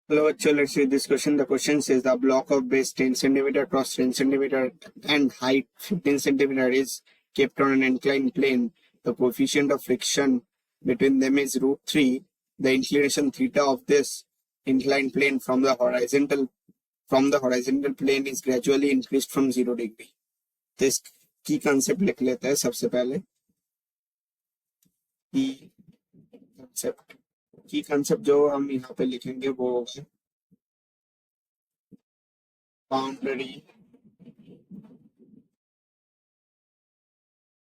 Hello, actually, let's see this question. The question says the block of base 10 centimeter cross 10 centimeter and height 15 centimeter is kept on an inclined plane. The coefficient of friction between them is √3. The inclination theta of this inclined plane from the horizontal plane is gradually increased from 0 degree. तो इस की concept लिख लेते हैं सबसे पहले. की concept जो हम यहाँ पे लिखेंगे वो है boundary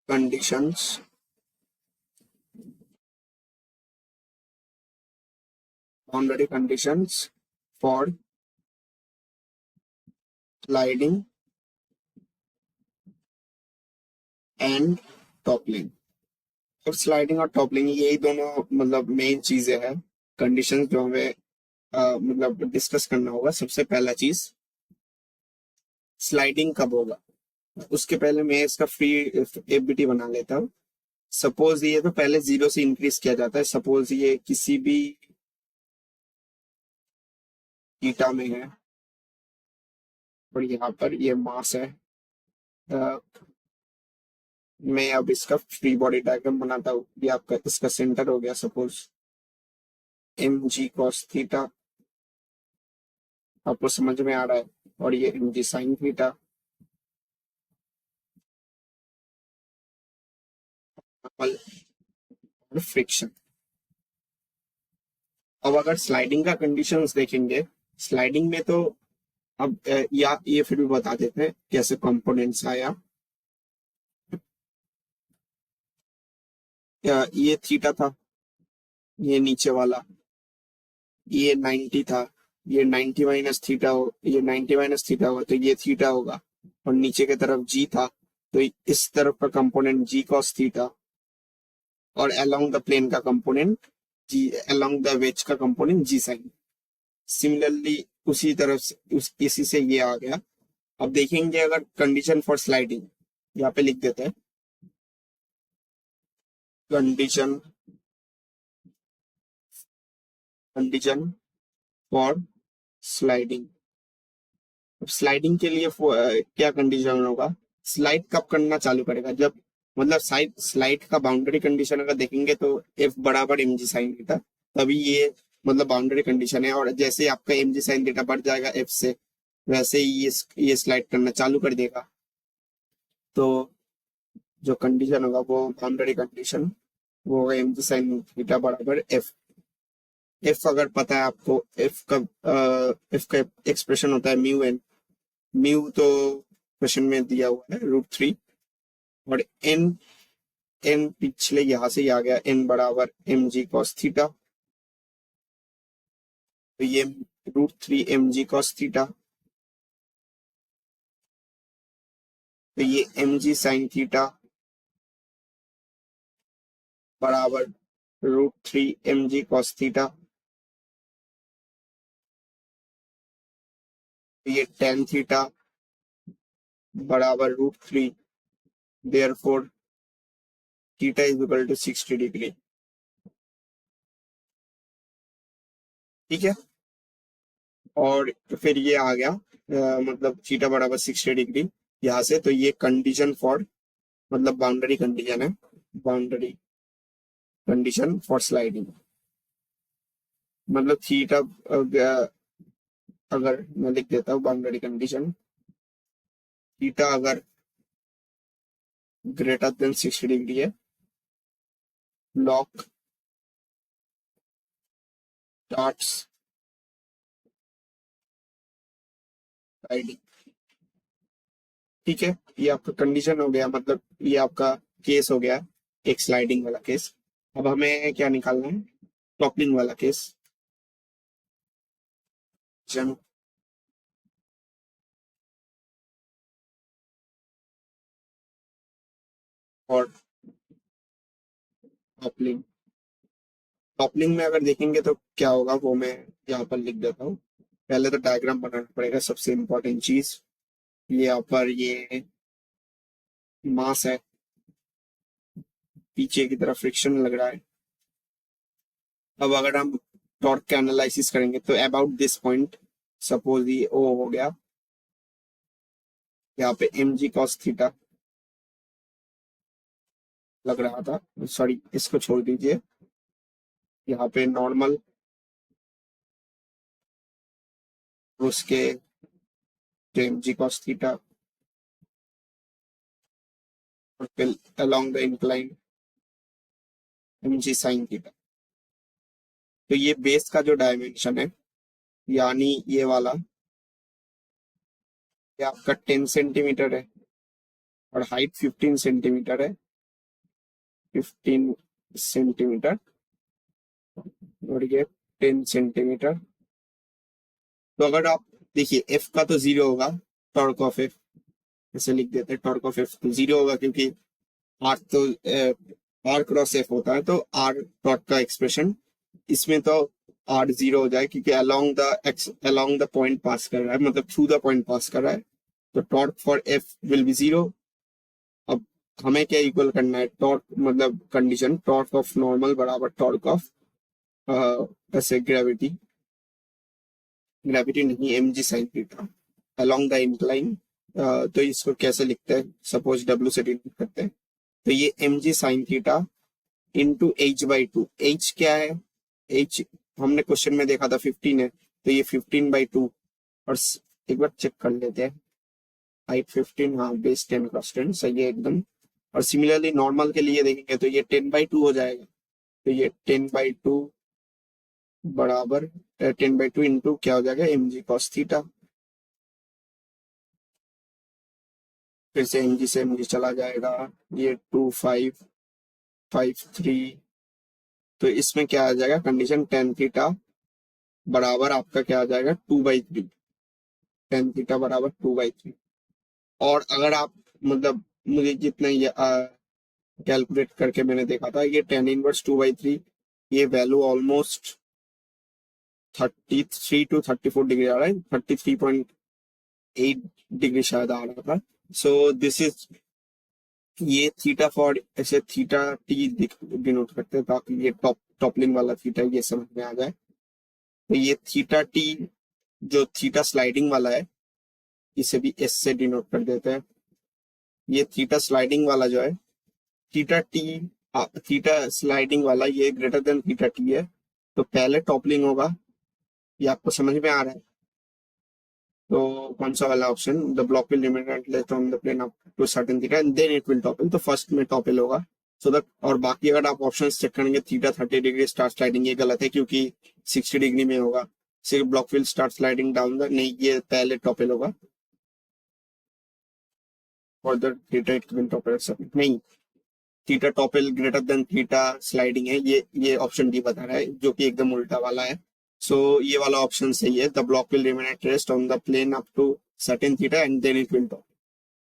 conditions for sliding and toppling. और स्लाइडिंग और टॉपलिंग यही दोनों मतलब मेन चीजें हैं, कंडीशंस जो हमें मतलब डिस्कस करना होगा. सबसे पहला चीज स्लाइडिंग कब होगा. उसके पहले मैं इसका फ्री एफबीटी बना लेता हूँ. सपोज ये तो पहले 0 से इंक्रीज किया जाता है. सपोज ये किसी भी थीटा में है और यहाँ पर ये मास है. मैं अब इसका फ्री बॉडी डायग्राम बनाता हूँ. ये आपका इसका सेंटर हो गया सपोज mg cos थीटा, आपको समझ में आ रहा है. और ये mg sin थीटा, और फ्रिक्शन. अब अगर स्लाइडिंग का कंडीशंस देखेंगे, स्लाइडिंग में तो अब या ये फिर भी बता देते हैं कैसे कंपोनेंट्स आया. ये थीटा था, ये नीचे वाला ये 90 था, ये 90 माइनस थीटा हो, ये 90 माइनस थीटा होगा तो ये थीटा होगा. और नीचे की तरफ जी था तो इस तरफ का कंपोनेंट जी कॉस थीटा, और अलोंग द प्लेन का component g, along the wedge का कंपोनेंट जी साइन. सिमिलरली उसी तरफ से इसी से ये आ गया. अब देखेंगे अगर कंडीशन फॉर स्लाइडिंग यहाँ पे लिख देते हैं. Condition for sliding. स्लाइडिंग के लिए क्या कंडीशन होगा. स्लाइड कब करना चालू करेगा, जब मतलब स्लाइड का बाउंड्री कंडीशन अगर देखेंगे तो एफ बराबर एम जी साइन थीटा, तभी ये मतलब बाउंड्री कंडीशन है. और जैसे आपका एम जी साइन थीटा बढ़ जाएगा एफ से, वैसे ही ये स्लाइड करना चालू कर देगा. तो जो कंडीशन होगा वो बाउंड्री कंडीशन वो होगा एम जी साइन थीटा बराबर एफ. एफ अगर पता है आपको, एफ का एक्सप्रेशन होता है म्यू एन. म्यू तो क्वेश्चन में दिया हुआ है √3, और एन पिछले यहां से ही आ गया, एन बराबर एम जी कॉस थीटा. तो ये √3 एम जी कॉस थीटा, तो ये एम जी साइन थीटा बराबर √3 एम जी कॉस थीटा. तो ये टेन थीटा बराबर √3, therefore theta is equal to 60 degree. ठीक है. और फिर ये आ गया मतलब थीटा बराबर 60 डिग्री यहाँ से. तो ये कंडीशन फॉर मतलब बाउंड्री कंडीशन है, बाउंड्री कंडीशन फॉर स्लाइडिंग. मतलब थीटा अगर मैं लिख देता हूँ बाउंड्री कंडीशन, थीटा अगर ग्रेटर देन 60 डिग्री है, ब्लॉक स्टार्ट्स स्लाइडिंग. ठीक है. ये आपका कंडीशन हो गया, मतलब ये आपका केस हो गया एक स्लाइडिंग वाला केस. अब हमें क्या निकालना है, टॉपलिंग वाला केस. जन और टॉपलिंग. टॉपलिंग में अगर देखेंगे तो क्या होगा वो मैं यहाँ पर लिख देता हूँ. पहले तो डायग्राम बनाना पड़ेगा, सबसे इम्पोर्टेंट चीज. ये यहाँ पर ये मास है, पीछे की तरफ फ्रिक्शन लग रहा है. अब अगर हम टॉर्क का एनालिसिस करेंगे तो अबाउट दिस पॉइंट, सपोज ये ओ हो गया, यहाँ पे mg cos थीटा लग रहा था, सॉरी इसको छोड़ दीजिए, यहाँ पे नॉर्मल उसके mg cos थीटा और फिर along the incline mg sin theta. तो ये बेस का जो डायमेंशन है, यानी ये वाला, ये आपका 10 सेंटीमीटर है और हाइट 15 सेंटीमीटर है, 15 सेंटीमीटर और ये 10 सेंटीमीटर। तो अगर आप देखिए एफ का तो 0 होगा, टॉर्क ऑफ एफ ऐसे लिख देते हैं, टॉर्क ऑफ एफ तो 0 होगा क्योंकि आर तो आर क्रॉस एफ होता है, तो आर टॉर्क का एक्सप्रेशन इसमें तो आर 0 हो जाए क्योंकि अलोंग द पॉइंट पास कर रहा है, मतलब थ्रू द पॉइंट पास कर रहा है, तो torque for F will be 0। अब हमें क्या इक्वल करना है, टॉर्क मतलब कंडीशन टॉर्क ऑफ नॉर्मल बराबर टॉर्क ऑफ ऐसे ग्रेविटी नहीं mg sin theta along the incline. तो इसको कैसे लिखते हैं, सपोज w से डिनोट करते हैं, तो ये mg sin theta into h/2। h क्या है, h हमने क्वेश्चन में देखा था 15 है, तो ये 15/2 और एक बार चेक कर लेते हैं, हाइट 15, हाँ बेस 10 क्रॉस 10 सही है एकदम। और सिमिलरली नॉर्मल के लिए देखेंगे तो ये 10/2 हो जाएगा, तो ये 10/2 बराबर 10/2 इंटू क्या हो जाएगा mg cos थीटा, फिर से mg से mg चला जाएगा, ये 2553, तो इसमें क्या आ जाएगा कंडीशन tan थीटा बराबर आपका क्या आ जाएगा 2/3, tan थीटा बराबर 2/3। और अगर आप मतलब मुझे जितना ये कैलकुलेट करके मैंने देखा था, ये tan इनवर्स 2/3 ये वैल्यू ऑलमोस्ट 33 to 34 डिग्री आ रहा है, 33.8 डिग्री शायद आ रहा था। सो दिस इज ये थीटा फॉर ऐसे थीटा टी डिनोट करते हैं ताकि ये टॉपलिंग वाला थीटा ये समझ में आ जाए। तो ये थीटा टी जो थीटा स्लाइडिंग वाला है इसे भी एस से डिनोट कर देते हैं। ये थीटा स्लाइडिंग वाला जो है थीटा टी थीटा स्लाइडिंग वाला ये ग्रेटर देन थीटा टी है, तो पहले टॉपलिंग होगा, ये आपको समझ में आ रहा है। तो कौन सा वाला option, the block will remain at on the plane up to certain theta and then it will topple, तो फर्स्ट में टॉपल होगा। सो दैट, और बाकी अगर आप ऑप्शन चेक करेंगे थीटा 30 डिग्री स्टार्ट स्लाइडिंग, ये गलत है क्योंकि 60 डिग्री में होगा, सिर्फ block will start sliding down the, नहीं ये पहले टॉपल होगा और the theta it will topple नहीं, theta topple greater than theta sliding है, ये ऑप्शन डी बता रहा है जो कि एकदम उल्टा वाला है। सो ये वाला ऑप्शन सही है, the block will remain at rest on the plane up to certain theta and then it will top.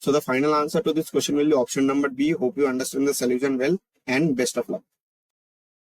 So the final answer to this question will be option number B. Hope you understand the solution well and best of luck.